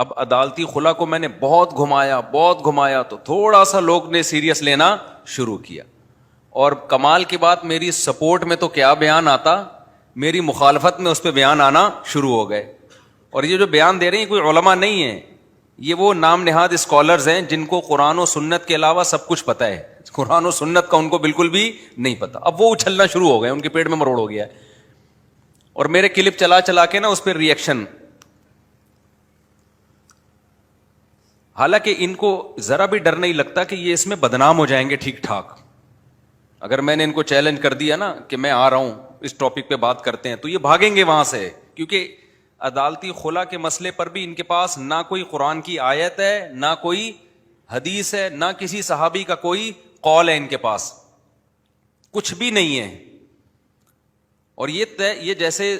اب عدالتی خلا کو میں نے بہت گھمایا تو تھوڑا سا لوگ نے سیریس لینا شروع کیا. اور کمال کی بات, میری سپورٹ میں تو کیا بیان آتا, میری مخالفت میں اس پہ بیان آنا شروع ہو گئے. اور یہ جو بیان دے رہے ہیں کوئی علماء نہیں ہیں, یہ وہ نام نہاد اسکالرز ہیں جن کو قرآن و سنت کے علاوہ سب کچھ پتہ ہے. قرآن و سنت کا ان کو بالکل بھی نہیں پتا. اب وہ اچھلنا شروع ہو گئے, ان کے پیٹ میں مروڑ ہو گیا ہے. اور میرے کلپ چلا چلا کے نا اس پہ ریئیکشن. حالانکہ ان کو ذرا بھی ڈر نہیں لگتا کہ یہ اس میں بدنام ہو جائیں گے ٹھیک ٹھاک. اگر میں نے ان کو چیلنج کر دیا نا کہ میں آ رہا ہوں اس ٹاپک پہ بات کرتے ہیں, تو یہ بھاگیں گے وہاں سے. کیونکہ عدالتی خلا کے مسئلے پر بھی ان کے پاس نہ کوئی قرآن کی آیت ہے, نہ کوئی حدیث ہے, نہ کسی صحابی کا کوئی قول ہے. ان کے پاس کچھ بھی نہیں ہے. اور یہ جیسے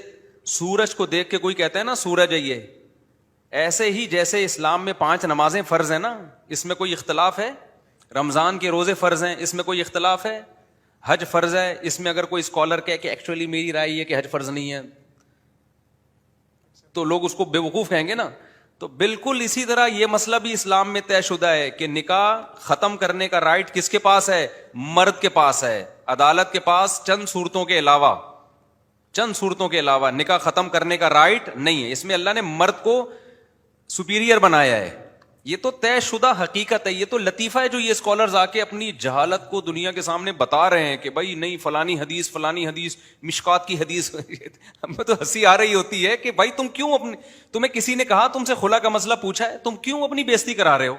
سورج کو دیکھ کے کوئی کہتا ہے نا سورج ہے یہ, ایسے ہی جیسے اسلام میں 5 نمازیں فرض ہیں نا, اس میں کوئی اختلاف ہے؟ رمضان کے روزے فرض ہیں, اس میں کوئی اختلاف ہے؟ حج فرض ہے, اس میں اگر کوئی اسکالر کہے کہ ایکچولی میری رائے یہ کہ حج فرض نہیں ہے, تو لوگ اس کو بے وقوف کہیں گے نا. تو بالکل اسی طرح یہ مسئلہ بھی اسلام میں طے شدہ ہے کہ نکاح ختم کرنے کا رائٹ کس کے پاس ہے؟ مرد کے پاس ہے. عدالت کے پاس چند صورتوں کے علاوہ نکاح ختم کرنے کا رائٹ نہیں ہے. اس میں اللہ نے مرد کو سپیریئر بنایا ہے. یہ تو طے شدہ حقیقت ہے. یہ تو لطیفہ ہے جو یہ اسکالرز آ کے اپنی جہالت کو دنیا کے سامنے بتا رہے ہیں کہ بھائی نہیں فلانی حدیث مشکات کی حدیث. ہمیں تو ہنسی آ رہی ہوتی ہے کہ بھائی تمہیں کسی نے کہا تم سے خلا کا مسئلہ پوچھا ہے, تم کیوں اپنی بےزتی کرا رہے ہو؟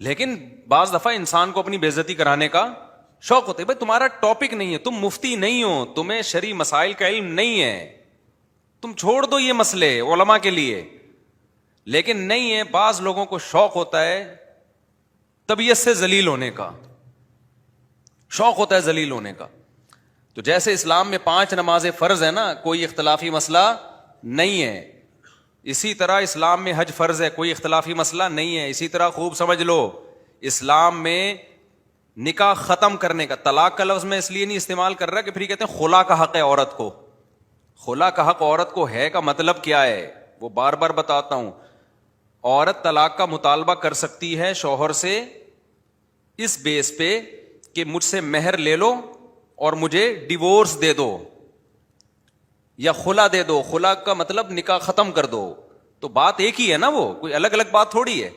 لیکن بعض دفعہ انسان کو اپنی بےزتی کرانے کا شوق ہوتا ہے. بھائی تمہارا ٹاپک نہیں ہے, تم مفتی نہیں ہو, تمہیں شرعی مسائل کا علم نہیں ہے, تم چھوڑ دو یہ مسئلے علماء کے لیے. لیکن نہیں ہے, بعض لوگوں کو شوق ہوتا ہے طبیعت سے ذلیل ہونے کا, شوق ہوتا ہے ذلیل ہونے کا. تو جیسے اسلام میں 5 نمازیں فرض ہے نا, کوئی اختلافی مسئلہ نہیں ہے, اسی طرح اسلام میں حج فرض ہے, کوئی اختلافی مسئلہ نہیں ہے. اسی طرح خوب سمجھ لو, اسلام میں نکاح ختم کرنے کا, طلاق کا لفظ میں اس لیے نہیں استعمال کر رہا کہ پھر کہتے ہیں خلا کا حق ہے عورت کو. خلا کا حق عورت کو ہے کا مطلب کیا ہے وہ بار بار بتاتا ہوں. عورت طلاق کا مطالبہ کر سکتی ہے شوہر سے اس بیس پہ کہ مجھ سے مہر لے لو اور مجھے ڈیورس دے دو یا خلا دے دو. خلا کا مطلب نکاح ختم کر دو. تو بات ایک ہی ہے نا, وہ کوئی الگ الگ بات تھوڑی ہے.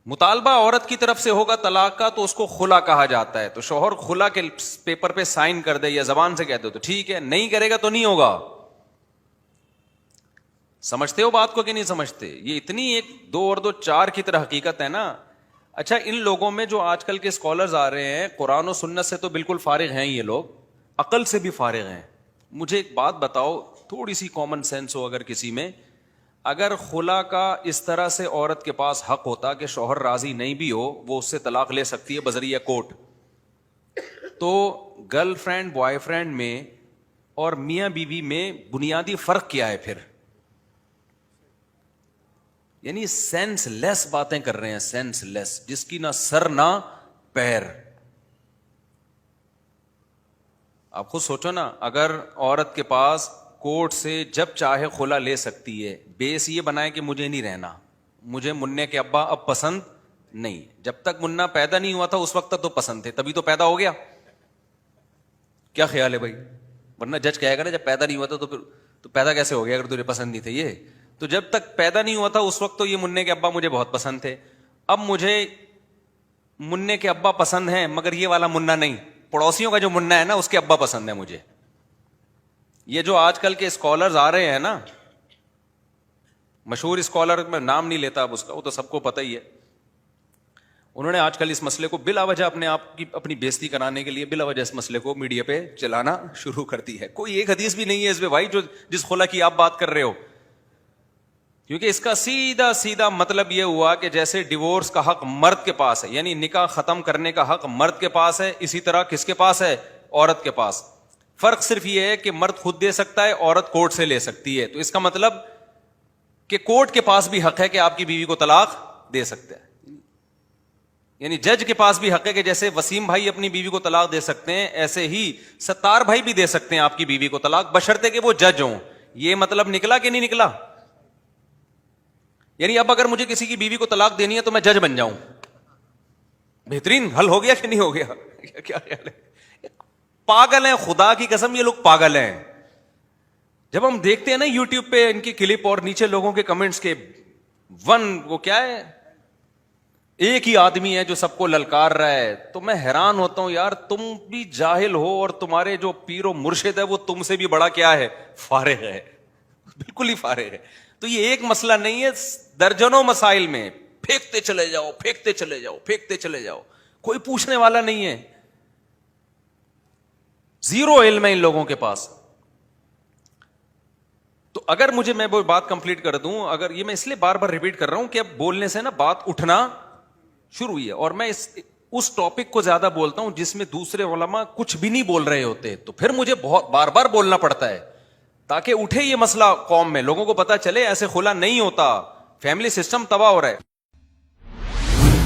مطالبہ عورت کی طرف سے ہوگا طلاق کا تو اس کو خلا کہا جاتا ہے. تو شوہر خلا کے پیپر پہ سائن کر دے یا زبان سے کہہ دو تو ٹھیک ہے, نہیں کرے گا تو نہیں ہوگا. سمجھتے ہو بات کو کہ نہیں سمجھتے؟ یہ اتنی 1 2 اور 2 4 کی طرح حقیقت ہے نا. اچھا, ان لوگوں میں جو آج کل کے اسکالرز آ رہے ہیں قرآن و سنت سے تو بالکل فارغ ہیں, یہ لوگ عقل سے بھی فارغ ہیں. مجھے ایک بات بتاؤ, تھوڑی سی کامن سینس ہو اگر کسی میں, اگر خلا کا اس طرح سے عورت کے پاس حق ہوتا کہ شوہر راضی نہیں بھی ہو وہ اس سے طلاق لے سکتی ہے بذریعہ کورٹ, تو گرل فرینڈ بوائے فرینڈ میں اور میاں بیوی میں بنیادی فرق کیا ہے پھر؟ یعنی سینس لیس باتیں کر رہے ہیں, سینس لیس, جس کی نہ سر نہ پیر. آپ خود سوچو نا, اگر عورت کے پاس کورٹ سے جب چاہے خلا لے سکتی ہے, بیس یہ بنائے کہ مجھے نہیں رہنا, مجھے منع کے ابا اب پسند نہیں. جب تک منا پیدا نہیں ہوا تھا اس وقت تک تو پسند تھے, تبھی تو پیدا ہو گیا. کیا خیال ہے بھائی؟ ورنہ جج کہے گا نا جب پیدا نہیں ہوا تھا تو پھر تو پیدا کیسے ہو گیا اگر تجھے پسند نہیں تھے یہ. تو جب تک پیدا نہیں ہوا تھا اس وقت تو یہ منع کے ابا مجھے بہت پسند تھے, اب مجھے منع کے ابا پسند ہیں مگر یہ والا منا نہیں, پڑوسیوں کا جو منا ہے نا اس کے ابا پسند ہے مجھے. یہ جو آج کل کے اسکالرز آ رہے ہیں نا, مشہور اسکالر, میں نام نہیں لیتا اب اس کا, وہ تو سب کو پتہ ہی ہے, انہوں نے آج کل اس مسئلے کو بلا وجہ اپنی بےزتی کرانے کے لیے بلا وجہ اس مسئلے کو میڈیا پہ چلانا شروع کر دی ہے. کوئی ایک حدیث بھی نہیں ہے اس پہ بھائی جس خلا کی آپ بات کر رہے ہو, کیونکہ اس کا سیدھا مطلب یہ ہوا کہ جیسے ڈیورس کا حق مرد کے پاس ہے, یعنی نکاح ختم کرنے کا حق مرد کے پاس ہے, اسی طرح کس کے پاس ہے؟ عورت کے پاس. فرق صرف یہ ہے کہ مرد خود دے سکتا ہے, عورت کورٹ سے لے سکتی ہے. تو اس کا مطلب کہ کورٹ کے پاس بھی حق ہے کہ آپ کی بیوی کو طلاق دے سکتے ہیں. یعنی جج کے پاس بھی حق ہے کہ جیسے وسیم بھائی اپنی بیوی کو طلاق دے سکتے ہیں, ایسے ہی ستار بھائی بھی دے سکتے ہیں آپ کی بیوی کو طلاق, بشرطے کہ وہ جج ہوں. یہ مطلب نکلا کہ نہیں نکلا؟ یعنی اب اگر مجھے کسی کی بیوی کو طلاق دینی ہے تو میں جج بن جاؤں، بہترین حل ہو گیا کہ نہیں ہو گیا؟ کیا خیال ہے؟ پاگل ہیں، خدا کی قسم یہ لوگ پاگل ہیں. جب ہم دیکھتے ہیں نا یوٹیوب پہ ان کی کلپ اور نیچے لوگوں کے کمنٹس کے وہ کیا ہے، ایک ہی آدمی ہے جو سب کو للکار رہا ہے، تو میں حیران ہوتا ہوں یار تم بھی جاہل ہو اور تمہارے جو پیر و مرشد ہے وہ تم سے بھی بڑا کیا ہے، فارغ ہے، بالکل ہی فارغ ہے. تو یہ ایک مسئلہ نہیں ہے، درجنوں مسائل میں پھینکتے چلے جاؤ، پھینکتے چلے جاؤ، پھینکتے چلے جاؤ، کوئی پوچھنے والا نہیں ہے. زیرو علم ہے ان لوگوں کے پاس. تو اگر مجھے، میں وہ بات کمپلیٹ کر دوں، اگر یہ میں اس لیے بار بار ریپیٹ کر رہا ہوں کہ اب بولنے سے نا بات اٹھنا شروع ہوئی ہے، اور میں اس ٹاپک کو زیادہ بولتا ہوں جس میں دوسرے علماء کچھ بھی نہیں بول رہے ہوتے، تو پھر مجھے بہت بار بار بولنا پڑتا ہے تاکہ اٹھے یہ مسئلہ قوم میں، لوگوں کو پتا چلے ایسے خلا نہیں ہوتا، فیملی سسٹم تباہ ہو رہا ہے.